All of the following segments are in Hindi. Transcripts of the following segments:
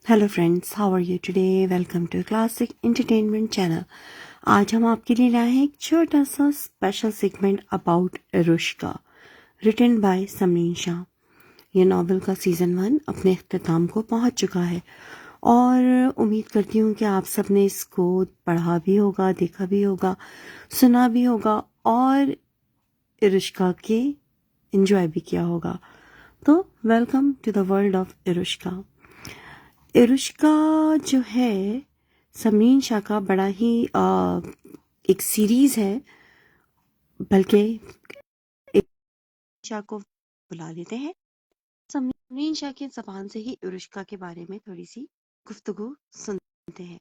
Hello friends, how are you today? Welcome to classic entertainment channel. आज हम आपके लिए लाए हैं एक छोटा सा special segment about Erushka, written by Samreen Shah. ये नॉवल का सीज़न 1 अपने अख्ताम को पहुंच चुका है और उम्मीद करती हूँ कि आप सब ने इसको पढ़ा भी होगा, देखा भी होगा, सुना भी होगा और एरुश्का के एंजॉय भी किया होगा। तो welcome to the world of Erushka. Erushka जो है समरीन शाह का बड़ा ही एक सीरीज है, बल्कि शाह को बुला लेते हैं। समरीन शाह की ज़बान से ही एरुश्का के बारे में थोड़ी सी गुफ्तगू सुनते हैं।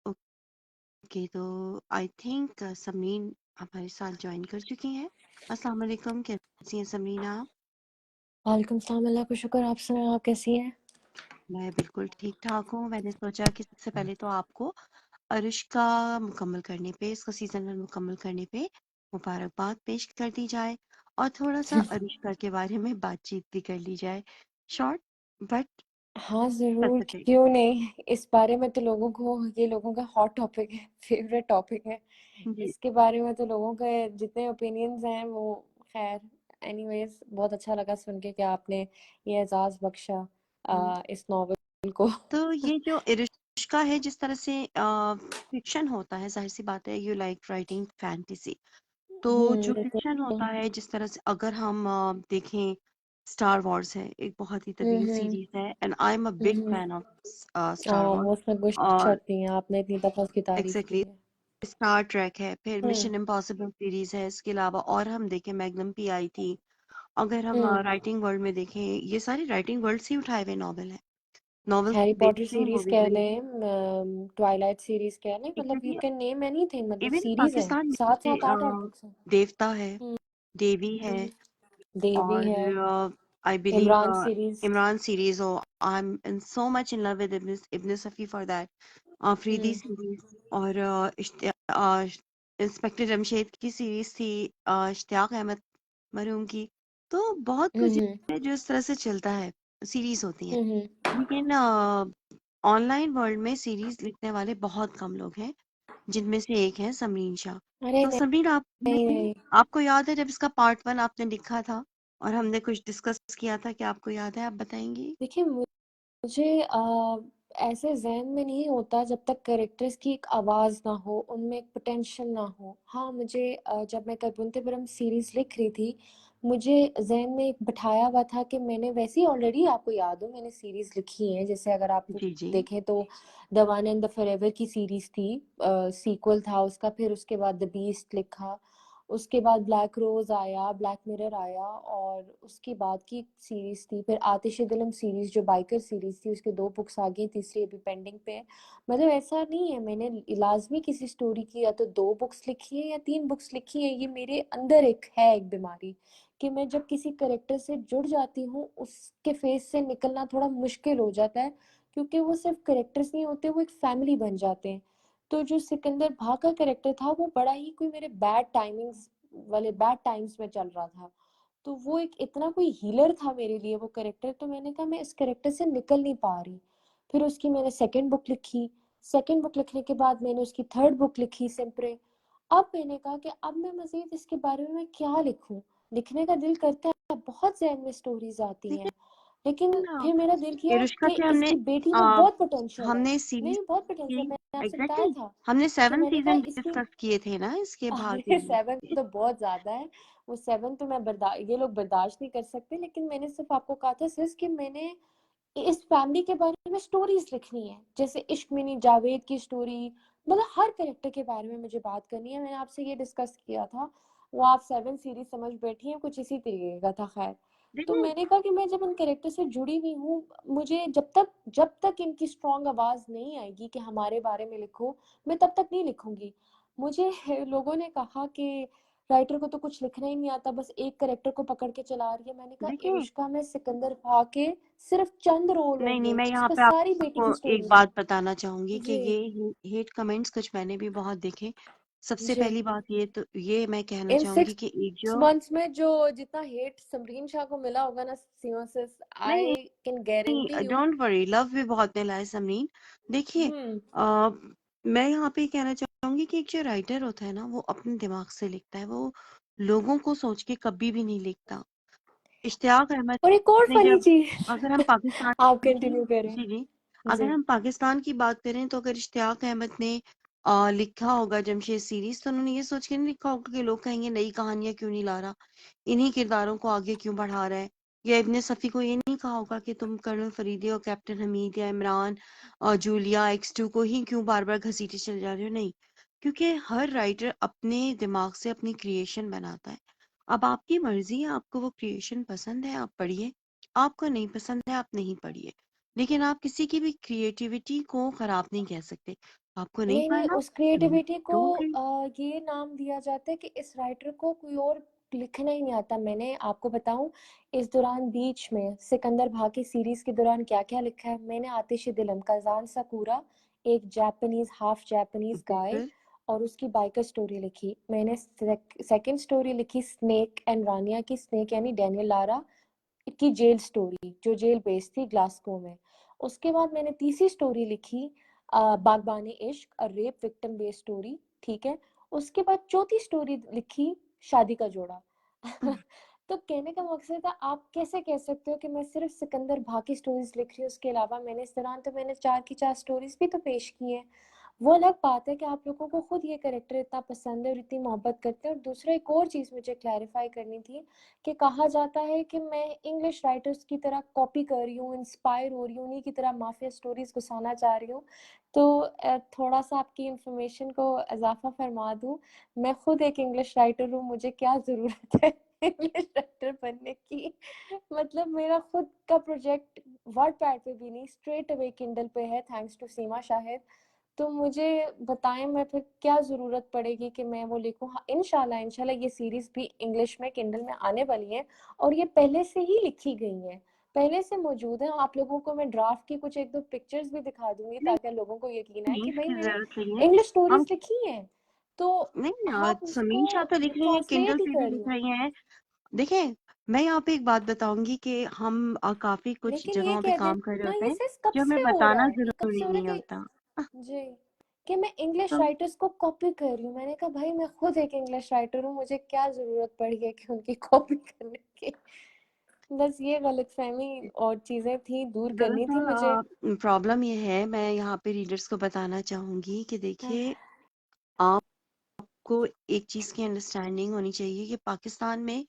ओके, तो आई थिंक समरीन हमारे साथ ज्वाइन कर चुकी हैं। अस्सलाम वालेकुम, कैसी हैं समरीन आप? वालेकुम सलाम, अल्लाह का शुक्र। आप सुनाएं, आप कैसी हैं? मैं बिल्कुल ठीक ठाक हूँ। मैंने सोचा कि सबसे पहले तो आपको अनुष्का मुकम्मल करने पे, इसका सीजन 1 मुकम्मल करने पे मुबारकबाद पेश कर दी जाए और थोड़ा सा अनुष्का के बारे में बातचीत भी कर ली जाए। शॉर्ट बट हाँ ज़रूर, स्पेसिफिक। क्यों नहीं। इस बारे में तो लोगों का हॉट टॉपिक है, फेवरेट टॉपिक है। जी। इसके बारे में तो लोगों के जितने ओपिनियंस हैं वो खैर एनीवेज बहुत अच्छा लगा सुन के कि आपने ये एजाज़ बख्शा हम्म, इस नॉवेल को। तो ये जो अनुष्का है, जिस तरह से फिक्शन होता है, जाहिर सी बात है यू लाइक राइटिंग फैंटेसी। तो जो फिक्शन बिल्कुल। होता है, जिस तरह से अगर हम देखें, स्टार वॉर्स है, एक बहुत ही तवील हम्म सीरीज है and I am a big hmm fan of star Wars. वो उसमें कोई और शर्त नहीं है, आपने इतनी दफ़ा उसकी तारीफ की एग्जैक्टली, है। स्टार ट्रैक है, फिर हम्म मिशन इम्पॉसिबल सीरीज है, इसके अलावा और हम देखें मैग्नम पी आई थी। अगर हम हम्म राइटिंग वर्ल्ड में देखें, ये सारी राइटिंग वर्ल्ड से ही उठाए हुए नॉवल है। नॉवेल्स हैरी बेस्ड पॉटर नहीं, सीरीज मूवीज कह नहीं। लें, ट्वाइलाइट सीरीज कह लें, मतलब you exactly, can name anything, मतलब इवन सीरीज है। पाकिस्तान में सात जैसे सात आठ आठ बुक्स हैं। देवता है, हम्म, देवी है, देवी है, और I believe Imran series. Imran series हो। I am in so much in love with Ibn Safi for that. Afridi hmm series और इंस्पेक्टर जमशेद की सीरीज थी, इश्तियाक अहमद मरहूम की। तो बहुत कुछ हम्म है जो इस तरह से चलता है, सीरीज होती हैं। हम्म लेकिन ऑनलाइन वर्ल्ड में सीरीज लिखने वाले बहुत कम लोग हैं, जिनमें से एक है समरीन शाह। अरे तो नहीं समरीन, नहीं आपने नहीं। आपको याद है जब इसका पार्ट 1 आपने लिखा था और हमने कुछ डिस्कस किया था, कि आपको याद है? आप बताएंगी? देखिए मुझे ऐसे ज़हन में नहीं होता जब तक कैरेक्टर्स की एक आवाज़ ना हो, उनमें एक पोटेंशियल ना हो। हाँ, मुझे जब मैं कर्बून-ते-बरम सीरीज़ लिख रही थी, मुझे ज़हन में एक बिठाया हुआ था कि मैंने वैसे ही ऑलरेडी आपको याद हो मैंने सीरीज़ लिखी हैं। जैसे अगर आप जी जी। देखें तो the one and the forever की सीरीज़ थी, सीक्वल था उसका, फिर उसके बाद द बीस्ट लिखा। उसके बाद ब्लैक रोज़ आया, ब्लैक मिरर आया और उसके बाद की सीरीज़ थी फिर आतिश-ए-दिलम सीरीज़ जो बाइकर सीरीज़ थी, उसके 2 बुक्स आ गई, तीसरी अभी पेंडिंग पे है। मतलब ऐसा नहीं है मैंने लाज़मी किसी स्टोरी की या तो 2 बुक्स लिखी हैं या 3 बुक्स लिखी हैं, ये मेरे अंदर एक बीमारी कि मैं जब किसी कैरेक्टर से जुड़ जाती हूँ, उसके फेस से निकलना थोड़ा मुश्किल हो जाता है, क्योंकि वो सिर्फ़ कैरेक्टर्स नहीं होते, वो एक फैमिली बन जाते हैं। तो जो सिकंदर भा का कैरेक्टर था वो बड़ा ही कोई मेरे बैड टाइम्स में चल रहा था, तो वो एक इतना कोई हीलर था मेरे लिए वो कैरेक्टर, तो मैंने कहा मैं इस कैरेक्टर से निकल नहीं पा रही। फिर उसकी मैंने सेकंड बुक लिखी, सेकंड बुक लिखने के बाद मैंने उसकी थर्ड बुक लिखी सिम्परे। अब मैंने कहा कि अब मैं मजीद इसके बारे में मैं क्या लिखूं, लिखने का दिल करता है, बहुत ज़हन में स्टोरीज आती हैं, लेकिन लेकिन फिर मेरा दिल किया इरुष्का कि से हमने इसकी बेटी में आ, बहुत पोटेंशियल है। हमने सीरीज नहीं, बहुत की। पोटेंशियल, मैंने आपसे बताया एग्जैक्टली, था हमने कि 7 मैंने कहा सीजन इसकी डिस्कस किए थे ना इसके भारतीय अरे सेवन के। तो बहुत ज्यादा है। वो सेवन तो ये लोग बर्दाश्त नहीं कर सकते, लेकिन मैंने सिर्फ आपको कहा था सिर्फ कि मैंने इस फैमिली के बारे में स्टोरीज लिखनी है, जैसे इश्क मिनी जावेद की स्टोरी, मतलब हर कैरेक्टर के बारे में मुझे बात करनी है। मैंने आपसे ये डिस्कस किया था, वो आप 7 सीरीज समझ बैठी हैं, कुछ इसी तरीके का था। खैर, तो देखिए, मैंने कहा कि मैं जब इन कैरेक्टर से जुड़ी हुई हूँ, मुझे जब तक इनकी स्ट्रॉन्ग आवाज नहीं आएगी कि हमारे बारे में लिखो, मैं तब तक नहीं लिखूंगी। मुझे लोगों ने कहा कि राइटर को तो कुछ लिखना ही नहीं आता, बस एक कैरेक्टर को पकड़ के चला रही है। मैंने कहा देखिए, इरुष्का में सिकंदर भा के सिर्फ चंद रोल नहीं नहीं, होंगे, मैं उस यहाँ पे पे सारी बेटी आपको की एक स्टोरी है। बात बताना चाहूंगी कि जी। ये हेट कमेंट्स कुछ मैंने भी बहुत देखे। सबसे जी। पहली बात ये मैं कहना इन चाहूंगी सिक्स कि एक जो मंथ्स में जो जितना हेट समरीन शाह को मिला होगा ना सीमा से, नहीं आई कैन गारंटी नहीं, यू। डोंट वरी, लव भी बहुत मिला है समरीन। देखिए, हम्म। आ, मैं यहाँ पे कहना चाहूंगी कि एक जो राइटर होता है ना, वो अपने दिमाग से लिखता है, वो लोगों को सोच के कभी भी नहीं लिखता। इश्तियाक अहमद और एक और ने फनी जब, चीज अगर हम पाकिस्तान आप की, कंटिन्यू करें। जी जी, अगर जी। हम पाकिस्तान की बात करें तो अगर इश्तियाक अहमद ने लिखा होगा जमशेद सीरीज, तो उन्होंने ये सोच के नहीं लिखा होगा कि लोग कहेंगे नई कहानियां क्यों नहीं ला रहा, इन्हीं किरदारों को आगे क्यों बढ़ा रहा है। या इब्ने सफी को ये नहीं कहा होगा कि तुम कर्नल फरीदी और कैप्टन हमीद या इमरान और जूलिया एक्स2 को ही क्यों बार बार घसीटे चले जा रहे हो। नहीं, क्योंकि हर राइटर अपने दिमाग से अपनी क्रिएशन बनाता है। अब आपकी मर्जी है, आपको वो क्रिएशन पसंद है आप पढ़िए, आपको नहीं पसंद है आप नहीं पढ़िए, लेकिन आप किसी की भी क्रिएटिविटी को खराब नहीं कह सकते। आपको नहीं नहीं नहीं, पढ़ना, उस क्रिएटिविटी को डोंट रीड। ये नाम दिया जाता है कि इस राइटर को कोई और लिखना ही नहीं आता। मैंने आपको बताऊं, इस दौरान बीच में सिकंदर भाग की सीरीज के दौरान क्या क्या लिखा है मैंने। आतिश दिलम, कजान साकुरा, एक जापानीज हाफ जापानीज गाय, बिल्कुल। और उसकी बाइकर स्टोरी लिखी मैंने। सेकंड स्टोरी लिखी स्नेक एंड रानिया की, स्नेक यानी डैनियल लारा की जेल स्टोरी, जो जेल बेस्ड थी ग्लासगो में। उसके बाद मैंने तीसरी स्टोरी लिखी बागबानी इश्क, a rape victim based story, ठीक है। उसके बाद चौथी स्टोरी लिखी शादी का जोड़ा। तो कहने का मकसद था, आप कैसे कह सकते हो कि मैं सिर्फ सिकंदर भाग की स्टोरीज लिख रही हूँ, उसके अलावा मैंने इस दौरान तो मैंने चार की चार स्टोरीज भी तो पेश की हैं। वो अलग बात है कि आप लोगों को खुद ये कैरेक्टर इतना पसंद है और इतनी मोहब्बत करते हैं। और दूसरा एक और चीज़ मुझे क्लैरिफाई करनी थी कि कहा जाता है कि मैं इंग्लिश राइटर्स की तरह कॉपी कर रही हूँ, इंस्पायर हो रही हूँ, उन्हीं की तरह माफिया स्टोरीज घुसाना चाह रही हूँ। तो थोड़ा सा आपकी इंफॉर्मेशन को इजाफा फरमा दूँ, मैं खुद एक इंग्लिश राइटर हूँ, मुझे क्या ज़रूरत है इंग्लिश राइटर बनने की। मतलब मेरा खुद का प्रोजेक्ट वर्डपैड पे भी नहीं, स्ट्रेट अवे किंडल पे है, थैंक्स टू सीमा शाहिद। तो मुझे बताएं, मैं फिर क्या ज़रूरत पड़ेगी कि मैं वो लिखूं। हाँ, इंशाल्लाह इंशाल्लाह ये सीरीज़ भी इंग्लिश में किंडल में आने वाली है, और ये पहले से ही लिखी गई है, पहले से मौजूद है। आप लोगों को मैं ड्राफ्ट की कुछ एक दो पिक्चर्स भी दिखा दूंगी, नहीं ताकि लोगों को यकीन आए नहीं, कि भाई इसकी मैंने जरूरत नहीं है। इंग्लिश हम स्टोरीज लिखी हैं। तो नहीं, आप समीन उसको शाह तो लिख रही हैं, किंडल ट्रांसलेट ही पे भी कर रही लिख हूँ। रही हैं। देखें, मैं यहाँ पे एक बात बताऊंगी कि हम काफी कुछ लेकिन ये जगहों पे कह काम कर रहे देना, होते ये हैं सिर्फ कब जो हमें से हो रहा बताना है, ये कब से जरूरी हो रहा नहीं है होता। कि जी, कि मैं इंग्लिश तो राइटर्स को कॉपी कर रही हूँ। मैंने कहा भाई मैं खुद एक इंग्लिश राइटर हूँ, मुझे क्या जरूरत पड़ी है कि उनकी कॉपी करने की। बस ये गलतफहमी और चीजें थी, दूर करनी थी मुझे। दरअसल प्रॉब्लम ये है, मैं यहाँ पे रीडर्स को बताना चाहूंगी कि हाँ, देखिए, आपको एक चीज की अंडरस्टैंडिंग होनी चाहिए कि पाकिस्तान में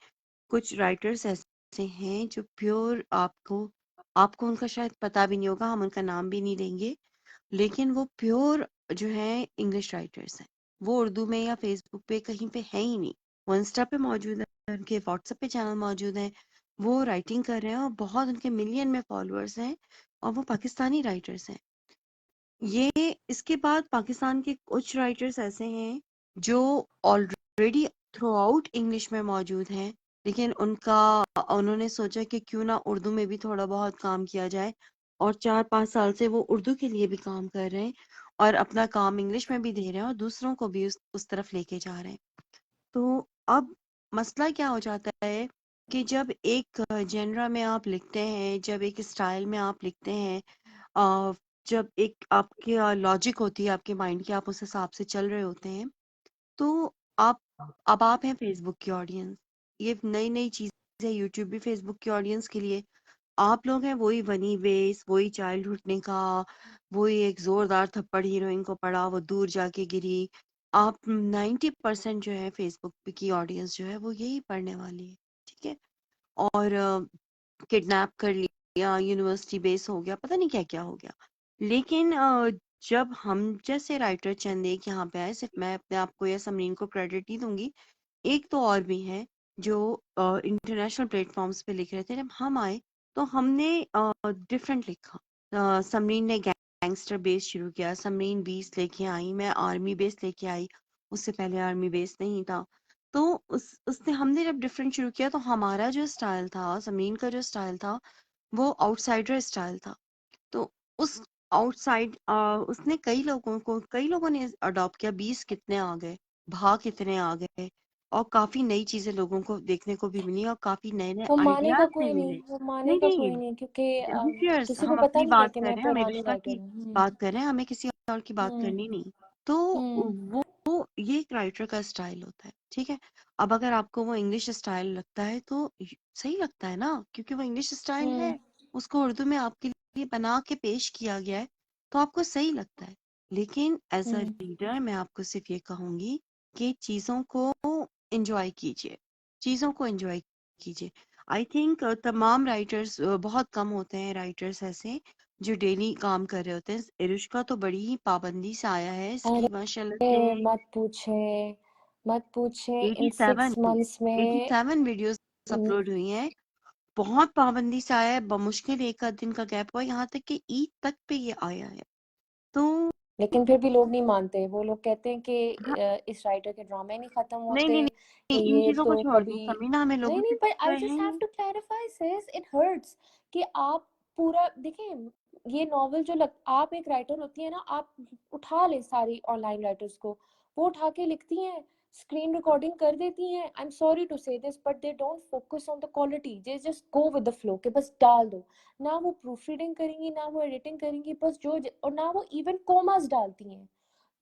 कुछ राइटर्स ऐसे हैं जो प्योर, आपको आपको उनका शायद पता भी नहीं होगा, हम उनका नाम भी नहीं लेंगे, लेकिन वो प्योर जो है इंग्लिश राइटर्स हैं। वो उर्दू में या फेसबुक पे कहीं पे है ही नहीं। वो इंस्टा पे मौजूद है, उनके व्हाट्सएप पे चैनल मौजूद है, वो राइटिंग कर रहे हैं और बहुत उनके मिलियन में फॉलोअर्स हैं, और वो पाकिस्तानी राइटर्स हैं। ये, इसके बाद पाकिस्तान के कुछ राइटर्स ऐसे हैं जो ऑलरेडी थ्रू आउट इंग्लिश में मौजूद हैं, लेकिन उन्होंने सोचा कि क्यों ना उर्दू में भी थोड़ा बहुत काम किया जाए, और 4-5 साल से वो उर्दू के लिए भी काम कर रहे हैं और अपना काम इंग्लिश में भी दे रहे हैं और दूसरों को भी उस तरफ लेके जा रहे हैं। तो अब मसला क्या हो जाता है कि जब एक जेनरा में आप लिखते हैं, जब एक स्टाइल में आप लिखते हैं, अ, जब एक आपकी लॉजिक होती है आपके माइंड की, आप उस हिसाब से चल रहे होते हैं, तो आप अब आप हैं फेसबुक की ऑडियंस। ये नई नई चीज है, यूट्यूब भी फेसबुक की ऑडियंस के लिए। आप लोग हैं वही बनी बेस, वही चाइल्ड हुड का, वही एक जोरदार थप्पड़ हीरोइन को पड़ा, वो दूर जाके गिरी। आप 90% जो है फेसबुक की ऑडियंस जो है वो यही पढ़ने वाली है, ठीक है। और किडनैप कर लिया, यूनिवर्सिटी बेस हो गया, पता नहीं क्या क्या हो गया। लेकिन जब हम जैसे राइटर चंद एक यहाँ पे आए, सिर्फ मैं अपने आप को या समरीन को क्रेडिट नहीं दूंगी, एक तो और भी है जो इंटरनेशनल प्लेटफॉर्म्स पे लिख रहे थे। जब हम आए तो हमने डिफरेंट लिखा। समरीन ने गैंगस्टर बेस शुरू किया, समरीन 20 लेके आई, मैं आर्मी बेस लेके आई, उससे पहले आर्मी बेस नहीं था। तो उसने हमने जब डिफरेंट शुरू किया तो हमारा जो स्टाइल था, समरीन का जो स्टाइल था, वो आउटसाइडर स्टाइल था। तो उस आउटसाइड उसने कई लोगों ने अडॉप्ट किया, 20 कितने आ गए, भाव कितने आ गए और काफी नई चीजें लोगों को देखने को भी मिली और काफी नए नए वो मानेगा आइडियाज भी कोई नहीं, मिले। वो नहीं मानेगा नहीं, कोई नहीं, क्योंकि who cares, किसी को हम पता अपनी नहीं है बात कि कर मैं रहे हैं, हम पुरानी इरुष्का राइटर की हूँ। बात कर रहे हैं, हमें किसी और की बात हम्म करनी नहीं। तो हम्म वो ये एक राइटर का स्टाइल होता है, ठीक है। अब अगर आपको वो इंग्लिश स्टाइल लगता है तो सही लगता है ना, क्योंकि वो इंग्लिश स्टाइल हम्म है, उसको उर्दू में आपके लिए बना के पेश किया गया है, तो आपको सही लगता है। लेकिन एज अ हम्म रीडर मैं आपको सिर्फ ये कहूंगी कि चीजों को एंजॉय कीजिए, चीजों को एंजॉय कीजिए। आई थिंक तमाम राइटर्स, बहुत कम होते हैं राइटर्स ऐसे जो डेली काम कर रहे होते हैं। इरुष्का तो बड़ी ही पाबंदी से आया है, इसकी माशाल्लाह से अरे मत पूछे इन 87 6 मंथ्स में। 87 वीडियोस हम्म, अपलोड हुई हैं। बहुत पाबंदी से आया है, बमुश्किल एक आध दिन का गैप हुआ, यहाँ तक कि ईद तक पे ये आया है। तो लेकिन फिर भी लोग नहीं मानते, वो लोग कहते हैं कि हाँ, इस राइटर के ड्रामे नहीं खत्म नहीं होते, नहीं नहीं, इन ये चीजों को तो छोड़ दो कभी। समीना, हमें लोगों नहीं से पर पूछ आई रहे जस्ट हैव हैं। To clarify sis, it hurts कि आप पूरा देखें। ये नॉवल आप एक राइटर होती है ना, आप उठा ले सारी ऑनलाइन राइटर्स को, वो उठा के लिखती हैं, स्क्रीन रिकॉर्डिंग कर देती हैं। आई एम सॉरी टू से this but they don't focus on the quality, they just go with the flow के बस डाल दो। ना वो प्रूफ रीडिंग करेंगी, ना वो एडिटिंग करेंगी, बस और ना वो इवन कोमास डालती हैं।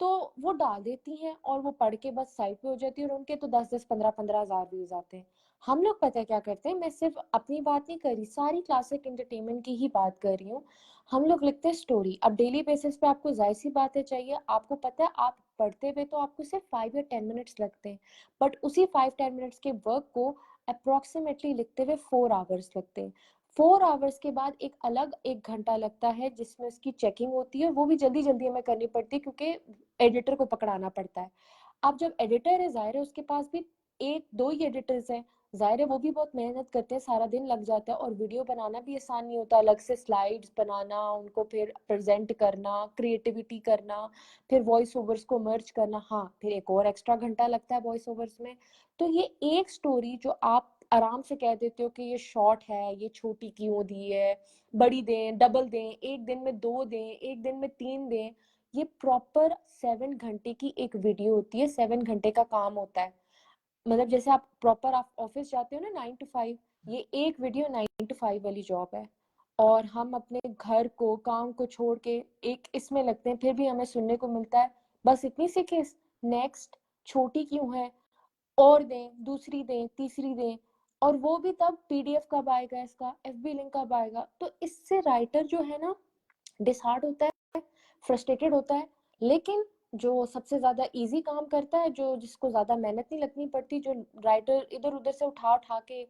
तो वो डाल देती हैं और वो पढ़ के बस साइड पे हो जाती है, और उनके तो 10-10 15-15 हजार व्यूज आते हैं। हम लोग पता है क्या करते हैं, मैं सिर्फ अपनी बात नहीं कर रही, सारी क्लासिक एंटरटेनमेंट की ही बात कर रही हूँ। हम लोग लिखते हैं स्टोरी, अब डेली बेसिस पे आपको जाहिर सी बातें चाहिए, आपको पता है आप पढ़ते हुए तो आपको सिर्फ 5 या 10 मिनट्स लगते हैं, बट उसी 5-10 मिनट्स के वर्क को अप्रोक्सीमेटली लिखते हुए 4 आवर्स लगते हैं। 4 आवर्स के बाद एक अलग 1 घंटा लगता है जिसमें उसकी चेकिंग होती है, वो भी जल्दी जल्दी हमें करनी पड़ती है क्योंकि एडिटर को पकड़ाना पड़ता है। अब जब एडिटर है, जाहिर है उसके पास भी एक दो ही एडिटर्स हैं, जाहिर है वो भी बहुत मेहनत करते हैं, सारा दिन लग जाता है, और वीडियो बनाना भी आसान नहीं होता, अलग से स्लाइड्स बनाना, उनको फिर प्रेजेंट करना, क्रिएटिविटी करना, फिर वॉइस ओवर्स को मर्ज करना, हाँ फिर एक और एक्स्ट्रा घंटा लगता है वॉइस ओवर्स में। तो ये एक स्टोरी जो आप आराम से कह देते हो कि ये शॉर्ट है, ये छोटी क्यों दी है, बड़ी दें, डबल दें, एक दिन में 2 दें, एक दिन में 3 दें, ये प्रॉपर 7 घंटे की एक वीडियो होती है, 7 घंटे का काम होता है। मतलब जैसे आप प्रॉपर आप ऑफिस जाते हो ना 9 to 5, ये एक वीडियो 9 to 5 वाली जॉब है। और हम अपने घर को काम को छोड़ के एक इसमें लगते हैं, फिर भी हमें सुनने को मिलता है बस इतनी सी किस, नेक्स्ट, छोटी क्यों है, और दें, दूसरी दें, तीसरी दें, और वो भी तब पीडीएफ कब आएगा, इसका एफबी लिंक कब आएगा। तो इससे राइटर जो है ना डिसहार्ट होता है, फ्रस्ट्रेटेड होता है। लेकिन जो सबसे ज्यादा इजी काम करता है, जो जिसको ज्यादा मेहनत नहीं लगनी पड़ती, जो राइटर इधर उधर से उठा उठा के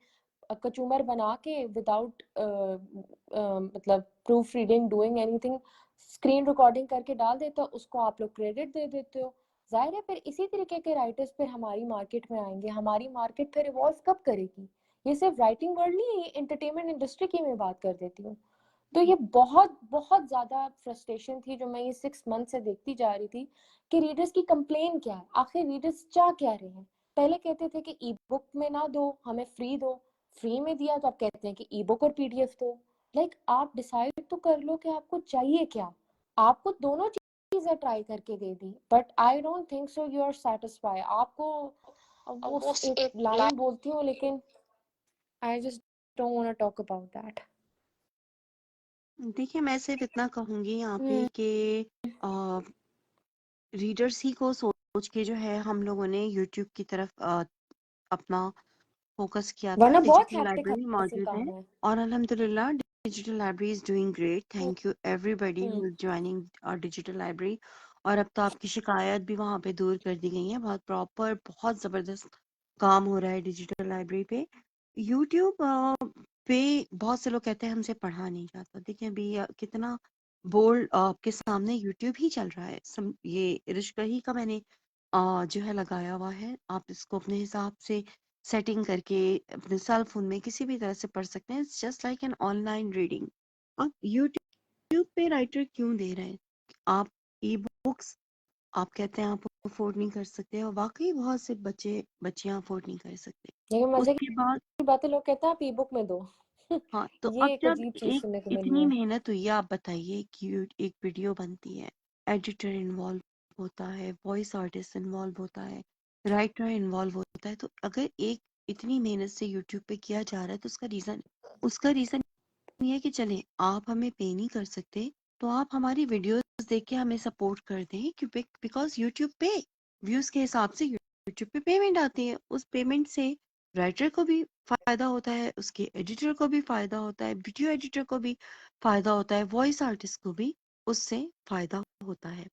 कचूमर बना के विदाउट मतलब proof reading doing anything screen recording करके डाल देता है, उसको आप लोग क्रेडिट दे देते हो। जाहिर है फिर इसी तरीके के राइटर्स फिर हमारी मार्केट में आएंगे, हमारी मार्केट फिर इवॉल्व कब करेगी। ये सिर्फ राइटिंग वर्ल्ड नहीं है, ये एंटरटेनमेंट इंडस्ट्री की मैं बात कर देती हूँ। तो ये बहुत बहुत ज्यादा फ्रस्ट्रेशन थी जो मैं ये 6 मंथ से देखती जा रही थी कि रीडर्स की कंप्लेन क्या है, आखिर रीडर्स चाह क्या रहे हैं। पहले कहते थे कि ई बुक में ना दो, हमें फ्री दो, फ्री में दिया तो आप कहते हैं कि ई बुक और पीडीएफ दो। आप डिसाइड तो कर लो कि आपको चाहिए क्या। आपको दोनों चीजें ट्राई करके दे दी, but I don't think so you are satisfy आपको। अब वो एक लाइन बोलती हूँ, लेकिन I just don't want to talk about that. देखिए मैं सिर्फ इतना कहूंगी यहाँ पे कि रीडर्स ही को सोच के जो है हम लोगों ने यूट्यूब की तरफ अपना फोकस किया था। वरना बहुत डिजिटल हैप्टिक लाइब्रेरी हसल मौजूद है काम है। और अल्हम्दुलिल्लाह digital library is doing great. Hmm thank you everybody hmm who is joining our digital library. और अब तो आपकी शिकायत भी वहाँ पे दूर कर दी गई है, बहुत प्रॉपर बहुत ज़बरदस्त काम हो रहा है डिजिटल लाइब्रेरी पे। यूट्यूब पे बहुत से लोग कहते हैं हमसे पढ़ा नहीं जाता। देखिए अभी कितना बोल्ड आपके सामने यूट्यूब ही चल रहा है। ये इरिश्का ही का मैंने जो है लगाया हुआ है, आप इसको अपने हिसाब से सेटिंग करके अपने सेल फोन में किसी भी तरह से पढ़ सकते हैं। It's just like an online reading. अब यूट्यूब पे राइटर क्यों दे रहे हैं? आप ई बुक्स आप कहते हैं आप अफोर्ड नहीं कर सकते, और वाकई बहुत से बच्चे बच्चियां अफोर्ड नहीं कर सकते। लेकिन मजे उसके बाद की बात है, लोग कहते हैं आप ई बुक में दो। हाँ, तो ये अब एक जब अजीब चीज एक सुनने को मिली इतनी है। मेहनत हुई है, आप बताइए कि एक वीडियो बनती है, एडिटर इन्वॉल्व होता है, वॉइस आर्टिस्ट इन्वॉल्व होता है, राइटर इन्वॉल्व होता है। तो अगर एक इतनी मेहनत से यूट्यूब पे किया जा रहा है तो उसका रीजन ये है कि चले आप हमें पे नहीं कर सकते तो आप हमारी वीडियोस देख के हमें सपोर्ट कर दें, क्योंकि बिकॉज यूट्यूब पे व्यूज के हिसाब से यूट्यूब पे पेमेंट आती है। उस पेमेंट से राइटर को भी फायदा होता है, उसके एडिटर को भी फायदा होता है, वीडियो एडिटर को भी फायदा होता है, वॉइस आर्टिस्ट को भी उससे फायदा होता है।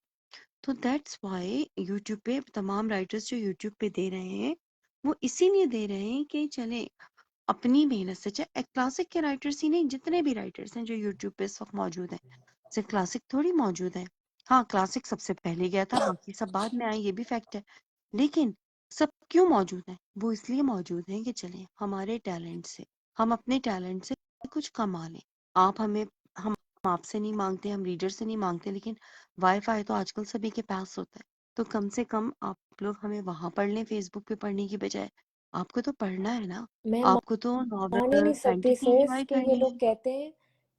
तो दैट्स व्हाई यूट्यूब पे तमाम राइटर्स जो यूट्यूब पे दे रहे हैं वो इसीलिए दे रहे हैं कि चले अपनी मेहनत से, चाहे क्लासिक के राइटर्स ही नहीं, जितने भी राइटर्स हैं जो यूट्यूब पे इस वक्त मौजूद हैं, सिर्फ क्लासिक थोड़ी मौजूद है। हाँ, क्लासिक सबसे पहले गया था, बाकी सब बाद में आए, ये भी फैक्ट है। लेकिन सब क्यों मौजूद है? वो इसलिए मौजूद हैं कि चले हमारे टैलेंट से, हम अपने टैलेंट से कुछ कमा लें। आप हमें हम आपसे नहीं मांगते, हम रीडर से नहीं मांगते, लेकिन वाईफाई तो आजकल सभी के पास होता है। तो कम से कम आप लोग हमें वहां पढ़ लें, फेसबुक पे पढ़ने की बजाय। आपको तो पढ़ना है ना, मैं आपको तो मान ही नॉवेल नहीं सकती फैंटेसी सिर्स एंजॉय कि करनी है।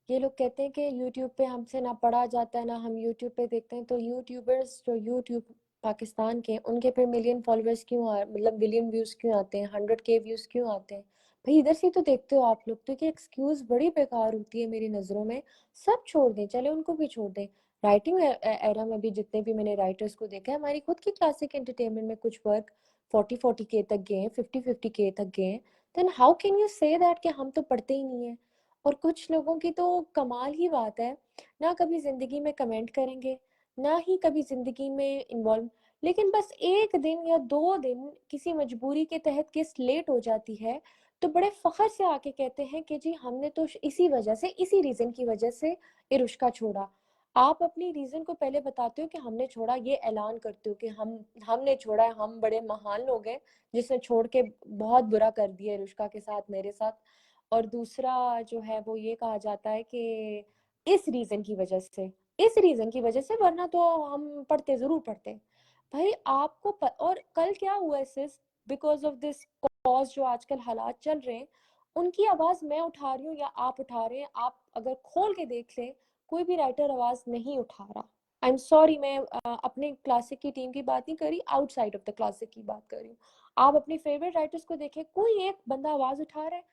ये लोग कहते हैं कि यूट्यूब पे हमसे ना पढ़ा जाता है ना हम यूट्यूब पे देखते हैं, तो यूट्यूबर्स जो यूट्यूब पाकिस्तान के उनके पे मिलियन फॉलोअर्स क्यों आ मतलब मिलियन व्यूज क्यों आते हैं, 100K व्यूज क्यों आते हैं? भाई इधर से ही तो देखते हो आप लोग, तो ये एक्सक्यूज बड़ी बेकार होती है मेरी नजरों में। सब छोड़ दें, चले उनको भी छोड़ दें। राइटिंग एरा में भी जितने भी मैंने राइटर्स को देखा है, हमारी खुद की क्लासिक एंटरटेनमेंट में कुछ वर्क 40-40K तक गए हैं, 50-50K तक गए हैं। Then how can you say that कि हम तो पढ़ते ही नहीं है? और कुछ लोगों की तो कमाल ही बात है, ना कभी जिंदगी में कमेंट करेंगे, ना ही कभी जिंदगी में इन्वॉल्व, लेकिन बस एक दिन या 2 दिन किसी मजबूरी के तहत केस लेट हो जाती है तो बड़े फखर से आके कहते हैं कि जी हमने तो इसी वजह से, इसी रीजन की वजह से इरुष्का छोड़ा। आप अपनी रीजन को पहले बताते हो कि हमने छोड़ा, ये ऐलान करते हो कि हमने छोड़ा है, हम बड़े महान लोग हैं जिसने छोड़ के बहुत बुरा कर दिया रुष्का के साथ, मेरे साथ। और दूसरा जो है वो ये कहा जाता है कि इस रीजन की वजह से, इस रीजन की वजह से, वरना तो हम पढ़ते, जरूर पढ़ते। भाई और कल क्या हुआ है सिस, बिकॉज ऑफ दिस कॉज जो आजकल हालात चल रहे हैं, उनकी आवाज मैं उठा रही हूँ या आप उठा रहे हैं, आप अगर खोल के देख लें, कोई भी राइटर आवाज नहीं उठा रहा। आई एम सॉरी, मैं अपने क्लासिक की टीम की बात नहीं कर रही, आउटसाइड ऑफ द क्लासिक की बात कर रही हूँ। आप अपनी फेवरेट राइटर्स को देखें, कोई एक बंदा आवाज उठा रहा है?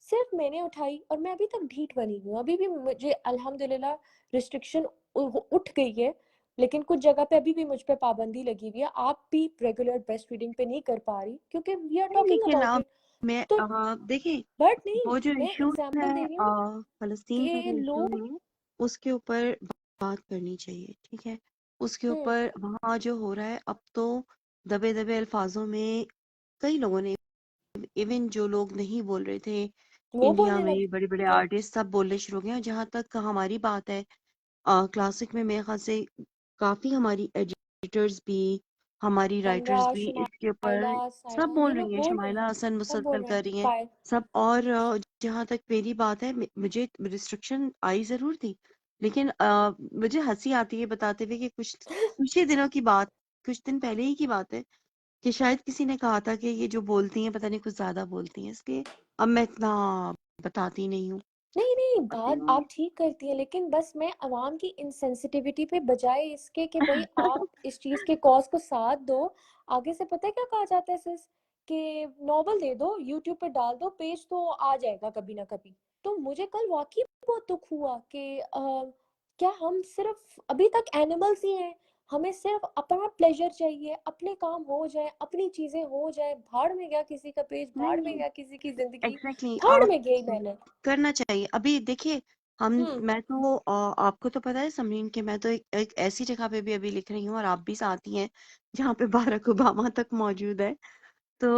सिर्फ मैंने उठाई, और मैं अभी तक ढीठ बनी हुई हूँ, अभी भी मुझे अल्हम्दुलिल्लाह रिस्ट्रिक्शन उठ गई है, लेकिन कुछ जगह पे अभी भी मुझ पे पाबंदी लगी हुई है। आप भी रेगुलर बेस्ट रीडिंग पे नहीं कर पा रही क्योंकि वी आर नहीं, टॉकिंग लेकिन अबाउट अब इट। मैं तो देखिए, बट नहीं, वो जो मैं इशू है एग्जांपल दे रही हूँ फलस्तीन का कि जो इशू लोग। है उसके ऊपर बात करनी चाहिए, ठीक है। उसके हम्म। ऊपर वहाँ जो हो रहा है अब तो दबे दबे अल्फाजों में कई लोगों ने, इवन जो लोग नहीं बोल रहे थे वो इंडिया बोलने में, बड़े बड़े लगे। आर्टिस्ट सब बोलने शुरू हो गए हैं। जहाँ तक हमारी बात है, क्लासिक में मेरे ख्याल से काफी हमारी एडिटर्स भी, हमारी तमरा, राइटर्स भी इसके शुमाइला, ऊपर सब सायमा, ये बोल लोग रही हैं। बोल रहे शमाइला हैं, हसन सब बोल मुसलसल रहे हैं। कर रही हैं फाइल। सब। और जहाँ तक मेरी बात है, मुझे रिस्ट्रिक्शन आई जरूर थी, लेकिन मुझे हंसी आती है बताते हुए कि कुछ ही दिनों की बात, कुछ दिन पहले ही की बात है कि शायद किसी ने कहा था कि ये जो बोलती हैं पता नहीं कुछ ज्यादा बोलती हैं, इसलिए अब मैं इतना बताती नहीं हूँ। नहीं नहीं, बात और आप ठीक करती हैं, लेकिन बस मैं अवाम की इनसेंसिटिविटी पे, बजाय इसके कि भाई आप इस चीज के कॉज को साथ दो, आगे से पता है क्या कहा जाता है सिस, कि नॉवल दे दो, यूट्यूब पे डाल दो, पेज तो आ जाएगा कभी ना कभी। तो मुझे कल वाकई बहुत दुख हुआ कि क्या हम सिर्फ अभी तक एनिमल्स ही हैं? हमें सिर्फ अपना प्लेजर चाहिए, अपने काम हो जाए, अपनी चीजें हो जाए, भाड़ में गया किसी का पेज, भाड़ में नहीं, गया किसी की जिंदगी, एग्जैक्टली भाड़ में गई मेहनत। करना चाहिए। अभी देखिए, हम हम्म। मैं तो आपको तो पता है समरीन के, मैं तो एक ऐसी जगह पे भी अभी लिख रही हूँ और आप भी साथ ही हैं जहाँ पे बाराक ओबामा तक मौजूद है। तो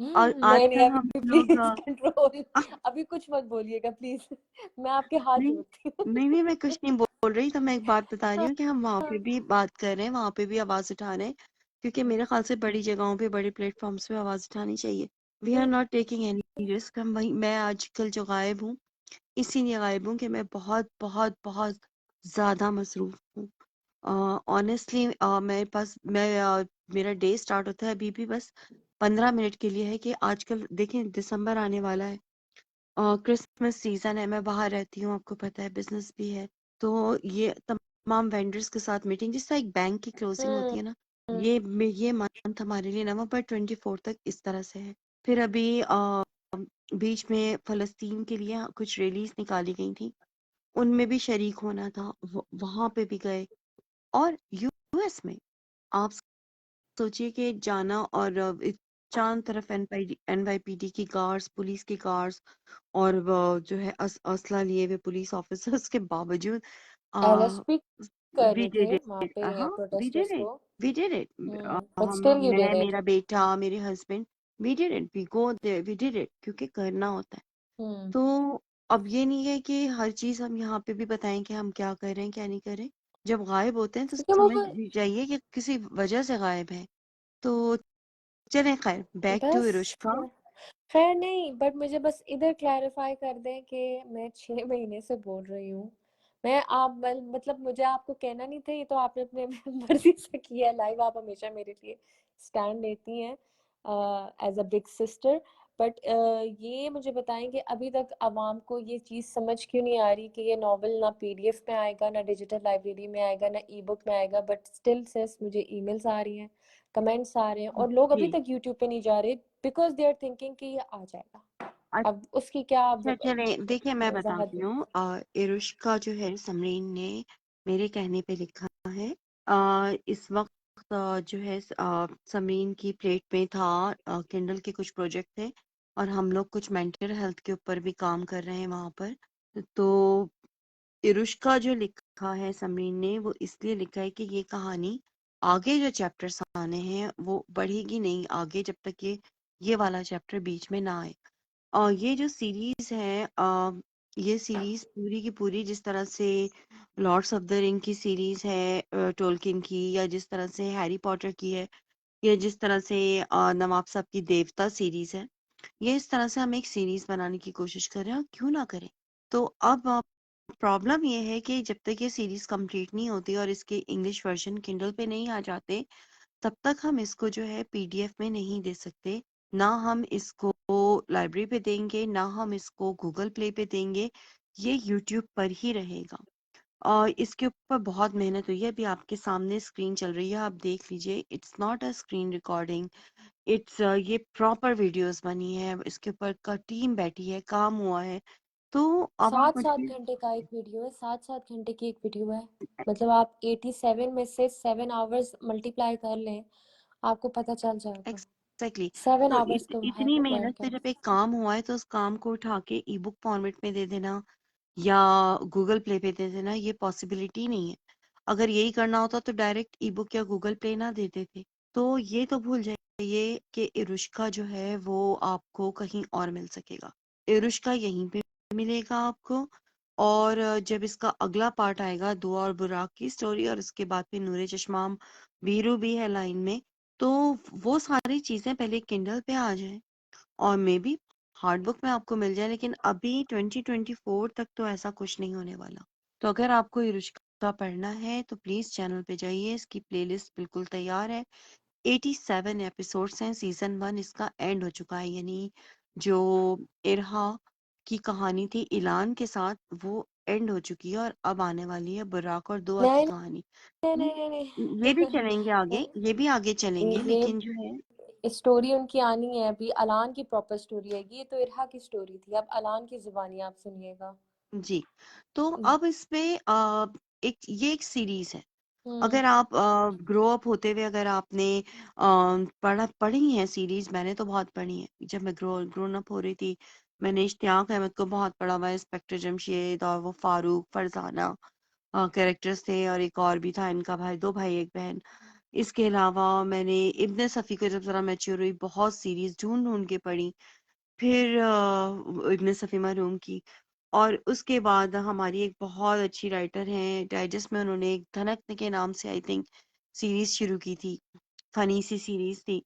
नहीं नहीं, आजकल हम अभी लोग प्लीज कंट्रोल, अभी कुछ मत बोलिएगा प्लीज, मैं आपके हाथ नहीं जोड़ती हूँ। नहीं नहीं, मैं कुछ नहीं बोल रही। तो मैं एक बात बता रही हाँ, हूँ कि हम वहां पे हाँ, भी बात कर रहे हैं, वहां पे भी आवाज उठा रहे हैं, क्योंकि मेरे ख्याल से बड़ी जगहों पे, बड़े प्लेटफॉर्म्स पे आवाज उठानी चाहिए। We are hmm, not taking any risk. हम वही, मैं आजकल जो गायब हूँ इसीलिए गायब हूँ कि मैं बहुत बहुत बहुत ज्यादा मसरूफ हूँ। ऑनेस्टली मेरे पास, मेरा डे स्टार्ट होता है अभी भी बस 15 मिनट के लिए है। कि आजकल देखें दिसंबर आने वाला है, क्रिसमस सीजन है, मैं बाहर रहती हूँ, आपको पता है, बिजनेस भी है। तो ये तमाम वेंडर्स के साथ मीटिंग, जिस तरह एक बैंक की क्लोजिंग होती हम्म, है ना, हम्म। ये मंथ हमारे लिए नवंबर 24 तक इस तरह से है। फिर अभी बीच में फलस्तीन के लिए कुछ रैलीज निकाली गई थी, उनमें भी शरीक होना था, वहां पे भी गए। और यूएस में आप सोचिए कि जाना और चारों तरफ एनवाईपीडी की कार्स, पुलिस की कार्स, और वो जो है असला लिए हुए पुलिस ऑफिसर्स के बावजूद आ, अरेस्ट भी कर वी रहे डिड थे वहां इट। पे हाँ, वी डिड प्रोटेस्टर्स इट, को। We did it. बट हम स्टिल यू मैं, डिड इट। मेरा बेटा, मेरे husband, we did it, we go there, we did it, क्योंकि करना होता है। हम्म। तो अब ये नहीं है कि हर चीज हम यहाँ पे भी बताएं कि हम क्या कर रहे हैं क्या नहीं कर रहे। जब गायब होते हैं तो क्योंकि समझ जाइए कि किसी वजह से गायब है। तो चलें, खैर, बैक टू बस इरुष्का। खैर नहीं, बट मुझे बस इधर क्लैरिफाई कर दें कि मैं 6 महीने से बोल रही हूँ। मैं आप मतलब मुझे आपको कहना नहीं था, ये तो आपने अपने मर्जी से किया लाइव। आप हमेशा मेरे लिए स्टैंड लेती हैं as a big sister. But ये मुझे बताएं कि अभी तक आवाम को ये चीज़ समझ क्यों नहीं आ रही कि ये नॉवल ना पीडीएफ में आएगा, ना डिजिटल लाइब्रेरी में आएगा, ना ई बुक में आएगा, बट स्टिल सेस मुझे ईमेल्स आ रही हैं, कमेंट्स आ रहे हैं, और लोग अभी जी, तक यूट्यूब पे नहीं जा रहे बिकॉज दे आर थिंकिंग कि ये आ जाएगा। अब उसकी क्या अच्छा, चलें, देखिए, मैं वजाहत बताती है? हूँ। इरुष्का जो है समरीन ने मेरे कहने पे लिखा है। इस वक्त जो है समरीन की प्लेट में था, किंडल के कुछ प्रोजेक्ट थे, और हम लोग कुछ मेंटल हेल्थ के ऊपर भी काम कर रहे हैं वहां पर। तो इरुष्का जो लिखा है समरीन ने, वो इसलिए लिखा है कि ये कहानी आगे जो चैप्टर्स आने हैं वो बढ़ेगी नहीं आगे, जब तक ये वाला चैप्टर बीच में ना आए। और ये जो सीरीज है, ये सीरीज पूरी की पूरी जिस तरह से लॉर्ड्स ऑफ द रिंग की सीरीज है, टोल्किन की, या जिस तरह से हैरी पॉटर की है, या जिस तरह से नवाब साहब की देवता सीरीज है, ये इस तरह से हम एक सीरीज बनाने की कोशिश कर रहे हैं, और क्यों ना करें। तो अब प्रॉब्लम ये है कि जब तक ये सीरीज कंप्लीट नहीं होती और इसके इंग्लिश वर्जन किंडल पे नहीं आ जाते, तब तक हम इसको जो है पीडीएफ में नहीं दे सकते। ना हम इसको लाइब्रेरी पे देंगे, ना हम इसको गूगल प्ले पे देंगे। ये यूट्यूब पर ही रहेगा। और इसके ऊपर बहुत मेहनत हुई है, अभी आपके सामने स्क्रीन चल रही है, आप देख लीजिए। It's not a screen recording, it's ये प्रॉपर वीडियोस बनी है, इसके ऊपर का टीम बैठी है, काम हुआ है। तो अब आप सात सात मुझे घंटे का एक वीडियो है, 7-7 घंटे की एक वीडियो है। मतलब आप 87 में से 7 आवर्स मल्टीप्लाई कर लें, आपको पता चल जाएगा। एग्जैक्टली, सेवन तो आवर्स तो है इतनी वर्क मेहनत से है। जब एक काम हुआ है तो उस काम को उठा के ई बुक फॉर्मेट में दे देना या गूगल प्ले पे दे देना, ये पॉसिबिलिटी नहीं है। अगर यही करना होता तो डायरेक्ट ई बुक या गूगल प्ले ना देते थे। तो ये तो भूल जाइए कि इरुष्का जो है वो आपको कहीं और मिल सकेगा। इरुष्का यहीं पे मिलेगा आपको। और जब इसका अगला पार्ट आएगा, दुआ और बुराक की स्टोरी, और उसके बाद फिर नूरे चश्माम वीरू भी है लाइन में, तो वो सारी चीजें पहले किंडल पे आ जाए और मे बी हार्ड बुक में आपको मिल जाए, लेकिन अभी 2024 तक तो ऐसा कुछ नहीं होने वाला। तो अगर आपको ये रुचिका पढ़ना है तो प्लीज चैनल पे जाइए, इसकी प्लेलिस्ट बिल्कुल तैयार है। 87 एपिसोड्स हैं, सीजन 1 इसका एंड हो चुका है, यानी जो इरहा की कहानी थी इलान के साथ, वो एंड हो चुकी है, और अब आने वाली है बुराक और दुआ की नहीं कहानी। नहीं नहीं नहीं ये भी नहीं। चलेंगे आगे, ये भी आगे चलेंगे, लेकिन जो है, ये स्टोरी उनकी आनी है अभी। अलान की प्रॉपर स्टोरी है, ये तो इरहा की स्टोरी थी। अब अलान की जुबानी आप सुनिएगा। जी, तो अब इसमें ये एक सीरीज है। हम्म। अगर आप ग्रो अप होते हुए, अगर आपने पढ़ी है सीरीज, मैंने तो बहुत पढ़ी है। जब मैं ग्रोन अप हो रही थी, मैंने इश्तियाक अहमद को बहुत पढ़ा हुआ है, इंस्पेक्टर जमशेद, और वो फारूक, फरजाना कैरेक्टर्स थे, और एक और भी था इनका भाई, दो भाई एक बहन। इसके अलावा मैंने इब्ने सफ़ी को जब जरा मैच्योर हुई, बहुत सीरीज ढूंढ ढूंढ के पढ़ी। फिर इब्ने सफ़ी मरहूम की। और उसके बाद हमारी एक बहुत अच्छी राइटर हैं, डाइजेस्ट में उन्होंने एक धनक के नाम से आई थिंक सीरीज शुरू की थी, फनी सी सीरीज थी।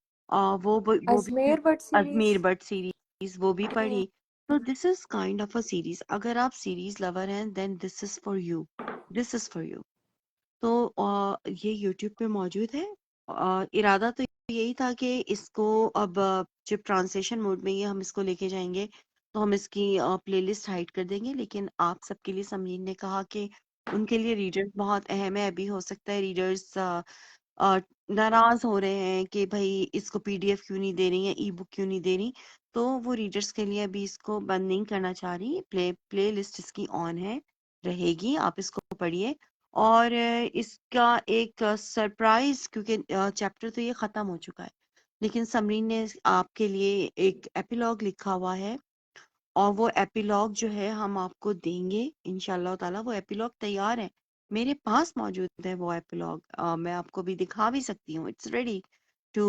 वो भी Ajmer but series. Ajmer but series, वो भी पढ़ी। तो this is kind of a series, अगर आप सीरीज लवर हैं then this is for you, this is for you. तो ये यूट्यूब पे मौजूद है। इरादा तो यही था कि इसको अब जब ट्रांसलेशन मोड में ये हम इसको लेके जाएंगे तो हम इसकी प्लेलिस्ट हाइड कर देंगे, लेकिन आप सबके लिए समरीन ने कहा कि उनके लिए रीडर्स बहुत अहम है। अभी हो सकता है रीडर्स नाराज हो रहे हैं कि भाई इसको पीडीएफ क्यों नहीं दे रही है, ई बुक क्यों नहीं दे रही, तो वो रीडर्स के लिए अभी इसको बंद नहीं करना चाह रही। प्ले लिस्ट इसकी ऑन है, रहेगी, आप इसको पढ़िए। और इसका एक सरप्राइज, क्योंकि चैप्टर तो ये खत्म हो चुका है, लेकिन समरीन ने आपके लिए एक एपिलॉग लिखा हुआ है, और वो एपिलॉग जो है हम आपको देंगे इंशाल्लाह ताला। वो एपिलॉग तैयार है, मेरे पास मौजूद है वो एपिलॉग, मैं आपको भी दिखा भी सकती हूँ। It's ready to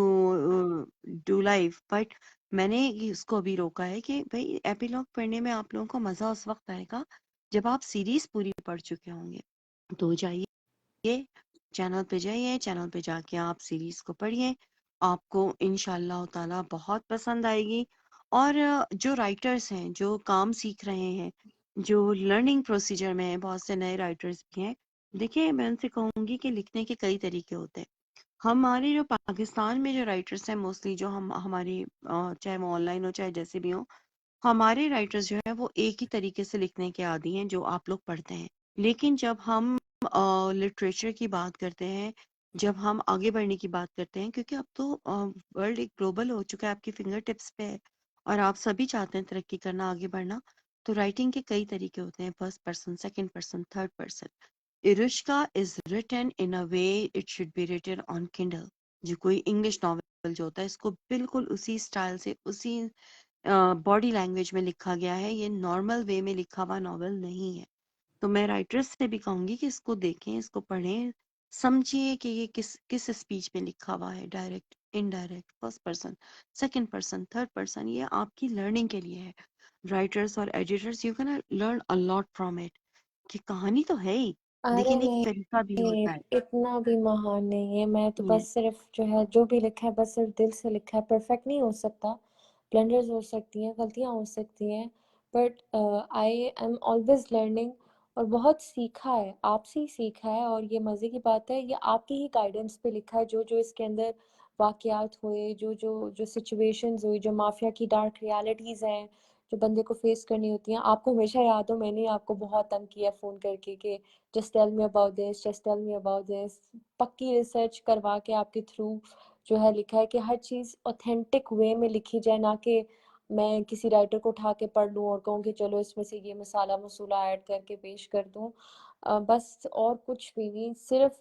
do live, but मैंने इसको अभी रोका है कि भाई एपिलॉग पढ़ने में आप लोगों को मजा उस वक्त आएगा जब आप सीरीज पूरी पढ़ चुके होंगे। तो जाइए, चैनल पे जाइए, चैनल पे जाके आप सीरीज को पढ़िए, आपको इंशाल्लाह ताला बहुत पसंद आएगी। और जो राइटर्स हैं, जो काम सीख रहे हैं, जो लर्निंग प्रोसीजर में है, बहुत से नए राइटर्स भी हैं। देखिए, मैं उनसे कहूंगी कि लिखने के कई तरीके होते हैं। हमारे जो पाकिस्तान में जो राइटर्स हैं, मोस्टली जो हम हमारी चाहे वो ऑनलाइन हो चाहे जैसे भी हो, हमारे राइटर्स जो है वो एक ही तरीके से लिखने के आदी हैं जो आप लोग पढ़ते हैं। लेकिन जब हम लिटरेचर की बात करते हैं, जब हम आगे बढ़ने की बात करते हैं, क्योंकि अब तो वर्ल्ड एक ग्लोबल हो चुका है, आपकी फिंगर टिप्स पे है, और आप सभी चाहते हैं तरक्की करना, आगे बढ़ना, तो राइटिंग के कई तरीके होते हैं, first person, second person, third person. Irushka is written in a way it should be written on Kindle. जो कोई इंग्लिश नॉवेल जो होता है, इसको बिल्कुल उसी स्टाइल से, उसी बॉडी लैंग्वेज में लिखा गया है, ये नॉर्मल वे में लिखा हुआ नॉवेल नहीं है। तो मैं राइटर्स से भी कहूंगी कि इसको देखें, इसको पढ़ें, समझिए कि ये किस किस स्पीच में लिखा हुआ है, direct, indirect, first person, second person, third person, ये आपकी लर्निंग के लिए है। राइटर्स और editors, you can learn a lot from it, कि कहानी तो है ही, अरे लेकिन एक नहीं, तरीका भी होता है। इतना भी महान नहीं है। मैं तो ये बस सिर्फ जो है, जो भी लिखा है बस सिर्फ दिल से लिखा है। परफेक्ट नहीं हो सकता, ब्लंडर्स हो सकती हैं, गलतियां हो सकती हैं, but I am always learning. और बहुत सीखा है, आपसे ही सीखा है। और ये मज़े की बात है, ये आपके ही गाइडेंस पे लिखा है। जो जो इसके अंदर वाकयात हुए, जो जो जो सिचुएशंस हुई, जो माफिया की डार्क रियलिटीज़ हैं, जो बंदे को फेस करनी होती हैं। आपको हमेशा याद हो, मैंने आपको बहुत तंग किया फ़ोन करके कि just tell me about this, just tell me about this. पक्की रिसर्च करवा के आपके थ्रू जो है लिखा है कि हर चीज़ ऑथेंटिक वे में लिखी जाए, ना कि मैं किसी राइटर को उठा के पढ़ लूँ और कहूँ कि चलो इसमें से ये मसाला मसूला ऐड करके पेश कर दूँ। बस और कुछ भी नहीं, सिर्फ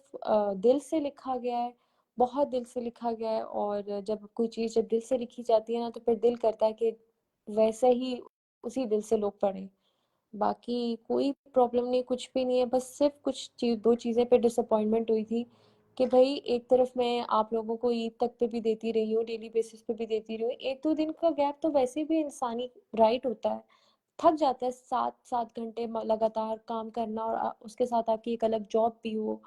दिल से लिखा गया है, बहुत दिल से लिखा गया है। और जब कोई चीज़ जब दिल से लिखी जाती है ना, तो फिर दिल करता है कि वैसे ही उसी दिल से लोग पढ़ें। बाकी कोई प्रॉब्लम नहीं, कुछ भी नहीं है। बस सिर्फ कुछ चीज, दो चीज़ें पे डिसअपॉइंटमेंट हुई थी कि भाई एक तरफ मैं आप लोगों को ईद तक पे भी देती रही हूँ, डेली बेसिस पे भी देती रही हूँ, एक दो दिन का गैप तो वैसे भी इंसानी राइट होता है। थक जाता है 7-7 घंटे लगातार काम करना, और उसके साथ आपकी एक अलग जॉब भी हो,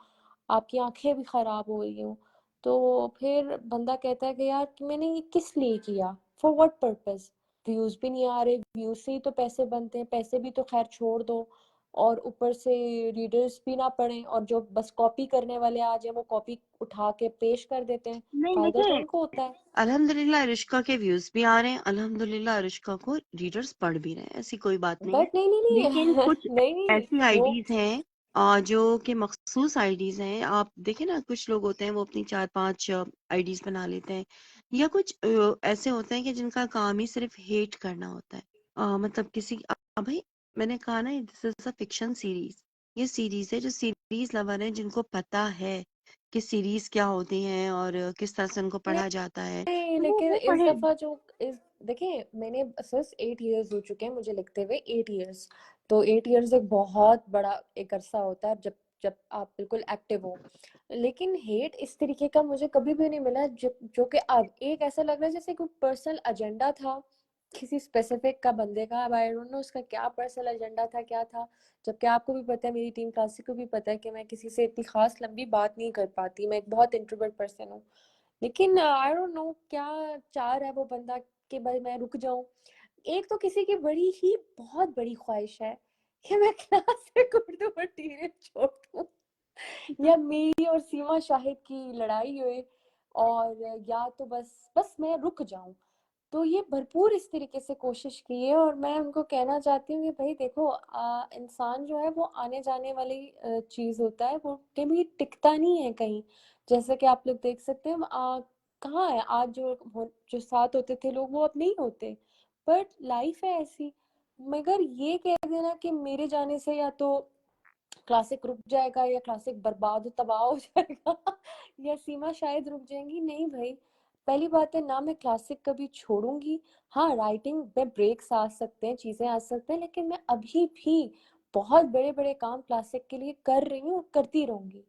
आपकी आंखें भी खराब हो रही हो, तो फिर बंदा कहता है कि यार कि मैंने ये किस लिए किया, फॉर व्हाट पर्पस। व्यूज भी नहीं आ रहे, व्यूज से ही तो पैसे बनते हैं, पैसे भी तो खैर छोड़ दो, और ऊपर से रीडर्स भी ना पढ़ें, और जो बस कॉपी करने वाले आ जाए वो कॉपी उठा के पेश कर देते हैं। नहीं, फायदा तो देखिए, उनको होता है। अल्हम्दुलिल्लाह रिश्का के व्यूज भी आ रहे हैं, अल्हम्दुलिल्लाह रिश्का को रीडर्स पढ़ भी रहे हैं, ऐसी कोई बात नहीं है। बट नहीं नहीं लेकिन नहीं कुछ नहीं नहीं, ऐसी वो आईडीज हैं जो कि मखसूस आईडीज हैं। आप देखें ना, कुछ लोग होते हैं वो अपनी 4-5 आईडीज बना लेते हैं, या कुछ ऐसे होते हैं कि जिनका काम ही सिर्फ हेट करना होता है। मतलब किसी भाई, मैंने कहा ना, this is a fiction series, ये सीरीज है, जो सीरीज लवर है जिनको पता है कि सीरीज क्या होती हैं और किस तरह से उनको पढ़ा जाता है, नहीं, तो लेकिन वो इस पढ़े। दफा जो इस देखिए, मैंने सिर्फ 8 इयर्स हो चुके हैं मुझे लिखते हुए, 8 इयर्स। तो 8 इयर्स एक बहुत बड़ा एक अरसा होता है, जब जब आप बिल्कुल एक्टिव हो। लेकिन हेट इस तरीके का मुझे कभी भी नहीं मिला, जो जो कि अब एक ऐसा लग रहा है जैसे कोई पर्सनल एजेंडा था किसी स्पेसिफिक का बंदे का। अब आई डोंट नो उसका क्या पर्सनल एजेंडा था, क्या था। जबकि आपको भी पता है, मेरी टीम क्लासिक को भी पता है कि मैं किसी से इतनी खास लंबी बात नहीं कर पाती, मैं एक बहुत इंट्रोवर्ट पर्सन हूँ। लेकिन आई डोंट नो क्या चाह है वो बंदा कि भाई मैं रुक जाऊं। एक तो किसी की बड़ी ही बहुत बड़ी ख्वाहिश है कि मैं क्लासिक उर्दू मटीरियल छोड़ दूं, या मेरी और सीमा शाहिद की लड़ाई हुए, और या तो बस बस मैं रुक जाऊं। तो ये भरपूर इस तरीके से कोशिश की है, और मैं उनको कहना चाहती हूँ कि भाई देखो, इंसान जो है वो आने जाने वाली चीज होता है, वो कभी टिकता नहीं है कहीं। जैसे कि आप लोग देख सकते हैं कहाँ है आज जो साथ होते थे लोग, वो अब नहीं होते। बट लाइफ है ऐसी। मगर ये कह देना कि मेरे जाने से या तो क्लासिक रुक जाएगा या क्लासिक बर्बाद तबाह हो जाएगा या सीमा शायद रुक जाएंगी, नहीं भाई। पहली बात है ना, मैं क्लासिक कभी छोड़ूंगी। हाँ, राइटिंग में ब्रेक्स आ सकते हैं, चीजें आ सकते हैं, लेकिन मैं अभी भी बहुत बड़े बड़े काम क्लासिक के लिए कर रही हूँ और करती रहूंगी।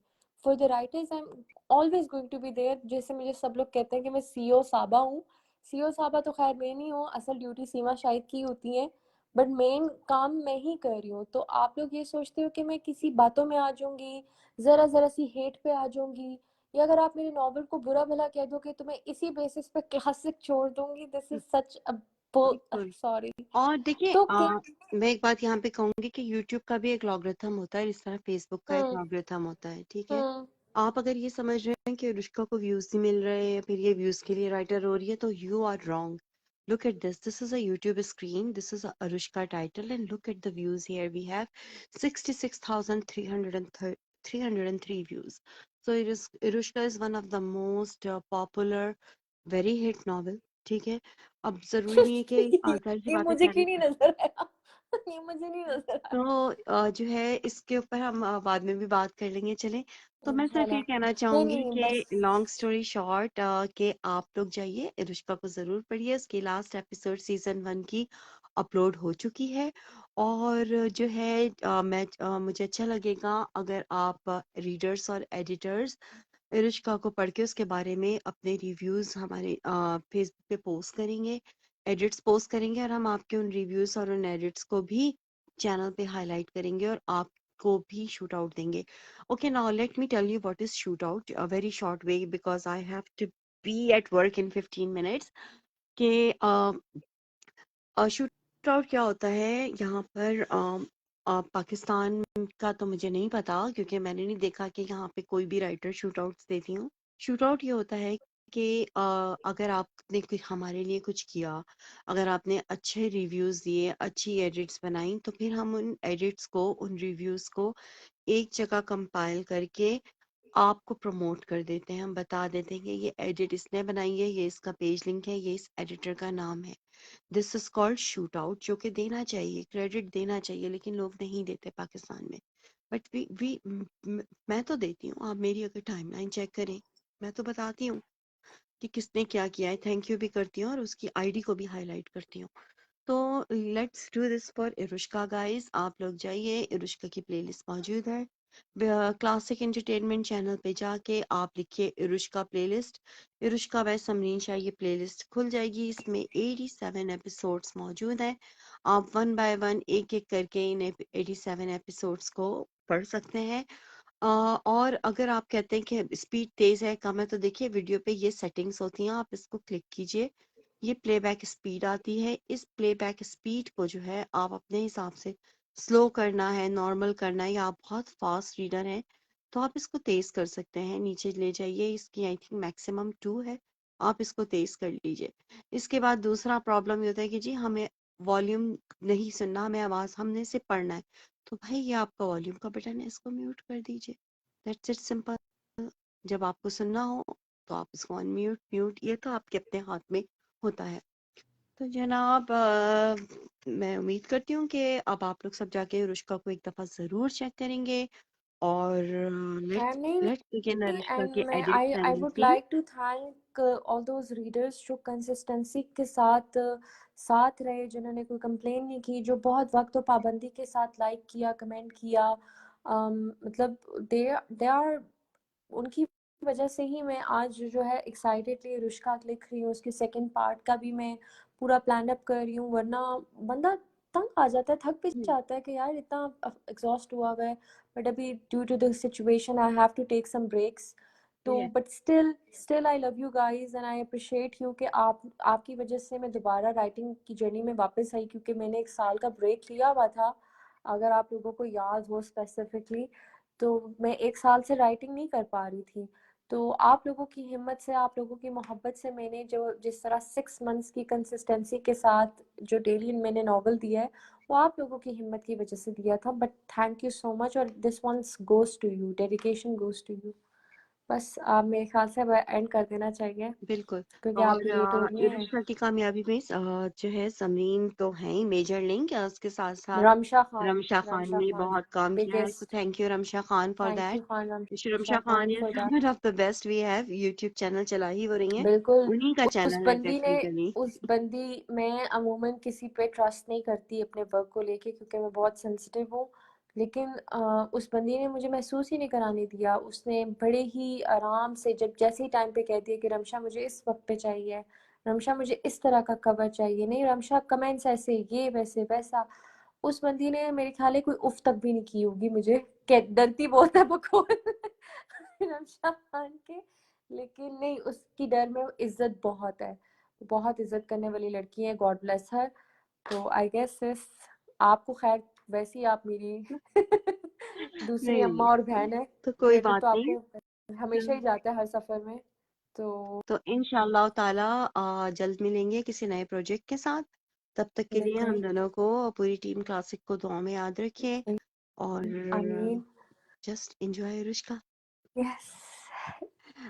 For the writers I am always going to be there. जैसे मुझे सब लोग कहते हैं कि मैं सीओ साबा हूँ। सीओ साबा तो खैर मैं नहीं हूँ, असल ड्यूटी सीमा शायद की होती है, बट मेन काम मैं ही कर रही हूँ। तो आप लोग ये सोचते हो कि मैं किसी बातों में आ जाऊंगी, जरा जरा सी हेट पे आ जाऊंगी, या अगर आप मेरे नॉवल को बुरा भला कह दोगे तो मैं इसी बेसिस पे क्लासिक छोड़ दूंगी। दिस इज सच अ बिल्कुल। सॉरी। और देखिए तो मैं एक बात यहाँ पे कहूंगी कि YouTube का भी एक लॉगरिथम होता है, इस तरह Facebook का एक हम्म लॉगरिथम होता है, ठीक है। हम्म आप अगर ये समझ रहे हैं कि अनुष्का को व्यूज नहीं मिल रहे हैं, फिर ये व्यूज के लिए राइटर हो रही है, तो you are wrong. Look at this is a YouTube screen, this is Anushka title, and look at the views here we have 66,303 views. So it is, Irushka is one of the most popular, very hit novel, ठीक है। अब जरूरी नहीं है कि जाहिर सी ये बात है मुझे क्यों नहीं कैरेक्टर। नजर आया ये मुझे नहीं नजर आया। तो जो है इसके ऊपर हम बाद में भी बात कर लेंगे, चले। तो मैं है सिर्फ ये ना। कहना नहीं चाहूंगी नहीं, बस। कि लॉन्ग स्टोरी शॉर्ट कि आप लोग जाइए रुष्पा को जरूर पढ़िए। उसकी लास्ट एपिसोड सीजन 1 की अपलोड हो चुकी है। और जो है मुझे अच्छा लगेगा अगर आप रीडर्स और एडिटर्स रुचिका को पढ़ के उसके बारे में अपने रिव्यूज हमारे फेसबुक पे पोस्ट करेंगे, एडिट्स पोस्ट करेंगे, और हम आपके उन रिव्यूज और उन एडिट्स को भी चैनल पे हाईलाइट करेंगे और आपको भी शूट आउट देंगे। Okay, now let me tell you what is shoot out, a very short way because I have to be at work in 15 minutes। के शूट आउट क्या होता है यहाँ पर। पाकिस्तान का तो मुझे नहीं पता क्योंकि मैंने नहीं देखा कि यहाँ पे कोई भी राइटर शूट आउट्स देती हूँ। शूट आउट ये होता है कि अगर आपने कुछ हमारे लिए कुछ किया, अगर आपने अच्छे रिव्यूज दिए, अच्छी एडिट्स बनाई, तो फिर हम उन एडिट्स को, उन रिव्यूज को एक जगह कंपाइल करके आपको प्रमोट कर देते हैं। हम बता देते हैं कि ये एडिट इसने बनाई है, ये इसका पेज लिंक है, ये इस एडिटर का नाम है। This is called shoot out, जो कि देना चाहिए, क्रेडिट देना चाहिए, लेकिन लोग नहीं देते पाकिस्तान में। बट वी मैं तो देती हूँ। आप मेरी अगर टाइमलाइन चेक करें, मैं तो बताती हूँ कि किसने क्या किया है, थैंक यू भी करती हूँ और उसकी आईडी को भी हाईलाइट करती हूँ। तो let's do this for Irushka guys. आप लोग जाइए, इरुष्का की प्लेलिस्ट मौजूद है क्लासिक एंटरटेनमेंट चैनल पे जाके आप लिखिए इरुष्का प्लेलिस्ट, इरुष्का बाय समरीन शाह, ये प्लेलिस्ट खुल जाएगी। इसमें 87 एपिसोड्स मौजूद हैं। आप वन बाय वन एक एक करके इन 87 एपिसोड्स को पढ़ सकते हैं। और अगर आप कहते हैं कि स्पीड तेज है, कम है, तो देखिए वीडियो पे ये सेटिंग्स होती हैं, आप इसको क्लिक कीजिए, ये प्लेबैक स्पीड आती है। इस प्लेबैक स्पीड को जो है आप अपने हिसाब से स्लो करना है, नॉर्मल करना है, या आप बहुत फास्ट रीडर हैं तो आप इसको तेज कर सकते हैं। नीचे ले जाइए, इसकी आई थिंक मैक्सिमम 2 है, आप इसको तेज कर लीजिए। इसके बाद दूसरा प्रॉब्लम ये होता है कि जी हमें वॉल्यूम नहीं सुनना, हमें आवाज, हमने सिर्फ पढ़ना है, तो भाई ये आपका वॉल्यूम का बटन है, इसको म्यूट कर दीजिए। That's it, simple. जब आपको सुनना हो तो आप इसको अनम्यूट, म्यूट, ये तो आपके अपने हाथ में होता है। तो जनाब मैं उम्मीद करती हूँ कि अब आप लोग सब जाके रुष्का को एक दफा जरूर चेक करेंगे। और लेट्स एंड नहीं लेट्स बिगिन नहीं, रुष्का एंड की मैं I edits and I would listening. Like to thank all those readers जो कंसिस्टेंसी के साथ साथ रहे, जिन्होंने कोई कंप्लेन नहीं की, जो बहुत वक्त और पाबंदी के साथ लाइक किया, कमेंट किया। मतलब दे दे आर उनकी वजह से ही मैं आज जो है एक्साइटेडली रुष्का लिख रही हूँ। उसके सेकंड पार्ट का भी मैं पूरा प्लान अप कर रही हूँ, वरना बंदा तंग आ जाता है, थक भी जाता है कि यार इतना एग्जॉस्ट हुआ हुआ है। बट अभी due to the situation I have to take some breaks. तो yes, but still still I love you guys and I appreciate you कि आपकी वजह से मैं दोबारा राइटिंग की जर्नी में वापस आई, क्योंकि मैंने 1 साल का ब्रेक लिया हुआ था, अगर आप लोगों को याद हो स्पेसिफिकली। तो मैं 1 साल से राइटिंग नहीं कर पा रही थी। तो आप लोगों की हिम्मत से, आप लोगों की मोहब्बत से मैंने जो जिस तरह 6 मंथ्स की कंसिस्टेंसी के साथ जो डेली मैंने नॉवल दिया है, वो आप लोगों की हिम्मत की वजह से दिया था। But thank you so much, और this one's goes to you, dedication goes to you. बस आप मेरे ख्याल से एंड कर देना चाहिए बिल्कुल। क्योंकि और आपकी लेट हो रही है। इरुष्का की कामयाबी में जो है समरीन तो है ही मेजर लिंक, उसके साथ साथ रमशा खान ने रमशा खान बहुत काम किया है, so biggest. Thank you Ramsha Khan for thank that. You Khan Ramsha Ramsha Khan Khan is for that. One of the best we have, YouTube channel चला ही हो रही हैं, बिल्कुल। उन्हीं का उस चैनल है बंदी ने टेक्निकली। उस बंदी मैं अमूमन किसी पे ट्रस्ट नहीं करती अपने वर्क को लेके क्योंकि मैं बहुत सेंसिटिव हूँ। लेकिन उस बंदी ने मुझे महसूस ही नहीं कराने दिया। उसने बड़े ही आराम से जब जैसे ही टाइम पे कह दिया कि रमशा मुझे इस वक्त पे चाहिए, रमशा मुझे इस तरह का कवर चाहिए, नहीं रमशा कमेंट्स ऐसे ये वैसे वैसा, उस बंदी ने मेरे ख्याल है कोई उफ तक भी नहीं की होगी मुझे। डरती बहुत है बकौल रमशा खान के। लेकिन नहीं, उसकी डर में इज्जत बहुत है, बहुत इज्जत करने वाली लड़की है, गॉड ब्लेस हर। तो आई गेस सिस आपको खैर, वैसे ही आप मेरी दूसरी नहीं अम्मा नहीं, और बहन है। तो कोई क्रेडिट बात तो नहीं। आपको हमेशा ही जाता है हर सफर में। तो तो इंशाल्लाह ताला जल्द मिलेंगे किसी नए प्रोजेक्ट के साथ। तब तक के लिए बिल्कुल। हम दोनों को, पूरी टीम क्लासिक को दुआ में याद रखिए, और आमीन। Just enjoy Rushka. यस।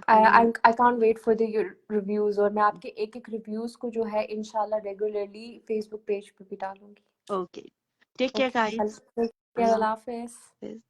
और I can't wait for the reviews, और मैं आपके एक एक रिव्यूज को जो है इंशाल्लाह रेगुलरली फेसबुक पेज पे भी डालूंगी। Okay, take care okay, guys, अल्लाह अल्लाह हाफिज। हाफिज।